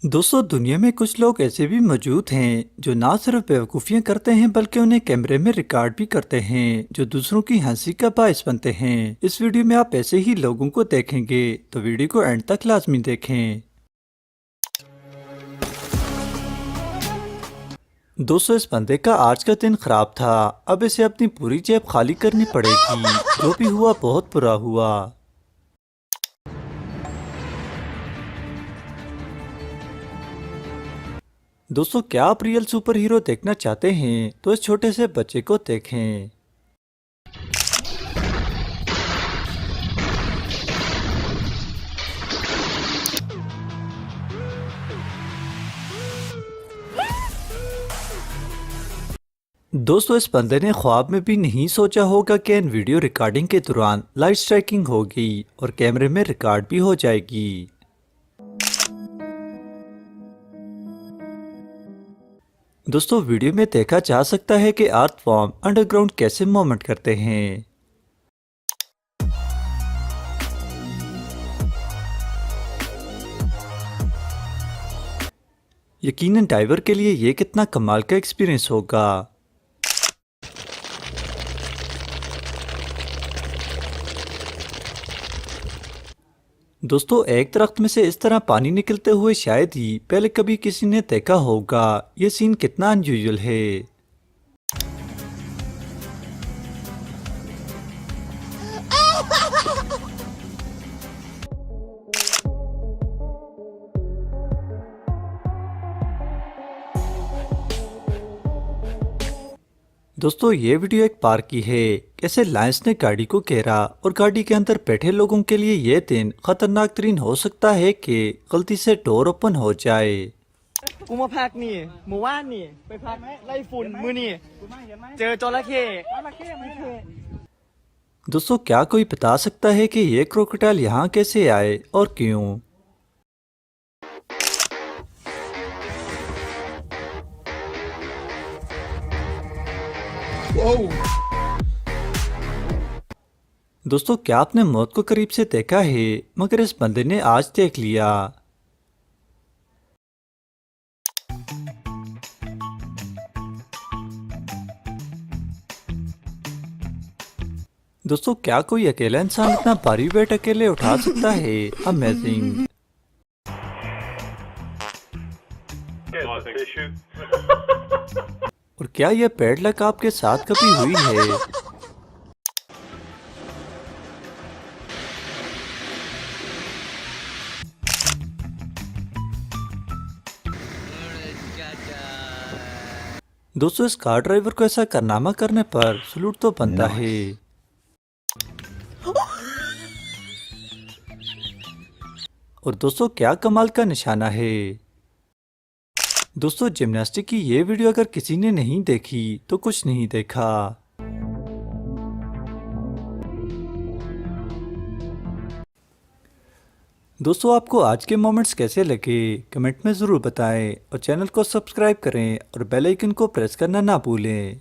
दोस्तों, दुनिया में कुछ लोग ऐसे भी मौजूद हैं जो ना सिर्फ बेवकूफ़ियाँ करते हैं बल्कि उन्हें कैमरे में रिकॉर्ड भी करते हैं जो दूसरों की हंसी का बायस बनते हैं। इस वीडियो में आप ऐसे ही लोगों को देखेंगे, तो वीडियो को एंड तक लाजमी देखें। दोस्तों, इस बंदे का आज का दिन खराब था। अब इसे अपनी पूरी जेब खाली करनी पड़ेगी। जो भी हुआ बहुत बुरा हुआ। दोस्तों, क्या आप रियल सुपर हीरो देखना चाहते हैं तो इस छोटे से बच्चे को देखें। दोस्तों, इस बंदे ने ख्वाब में भी नहीं सोचा होगा कि इन वीडियो रिकॉर्डिंग के दौरान लाइट स्ट्राइकिंग होगी और कैमरे में रिकॉर्ड भी हो जाएगी। दोस्तों, वीडियो में देखा जा सकता है कि अर्थवॉर्म अंडरग्राउंड कैसे मूवमेंट करते हैं। यकीनन डाइवर के लिए ये कितना कमाल का एक्सपीरियंस होगा। दोस्तों, एक दरख्त में से इस तरह पानी निकलते हुए शायद ही पहले कभी किसी ने देखा होगा। ये सीन कितना अनयूजुअल है। दोस्तों, ये वीडियो एक पार्क की है। कैसे लायंस ने गाड़ी को घेरा और गाड़ी के अंदर बैठे लोगों के लिए ये दिन खतरनाक तरीन हो सकता है कि गलती से डोर ओपन हो जाए। กูมาพักนี่หมู่บ้านนี่ไปพักไล่ฝุ่นมือนี่เจอจระเข้ दोस्तों, क्या कोई बता सकता है कि ये क्रोकोडाइल यहाँ कैसे आए और क्यों। दोस्तों, क्या आपने मौत को करीब से देखा है, मगर इस बंदे ने आज देख लिया। दोस्तों, क्या कोई अकेला इंसान इतना भारी वेट अकेले उठा सकता है। अमेजिंग। और क्या यह बैड लक आपके साथ कभी हुई है। दोस्तों, इस कार ड्राइवर को ऐसा कारनामा करने पर सलूट तो बनता है। और दोस्तों, क्या कमाल का निशाना है। दोस्तों, जिम्नास्टिक की ये वीडियो अगर किसी ने नहीं देखी तो कुछ नहीं देखा। दोस्तों, आपको आज के मोमेंट्स कैसे लगे कमेंट में ज़रूर बताएं और चैनल को सब्सक्राइब करें और बेल आइकन को प्रेस करना ना भूलें।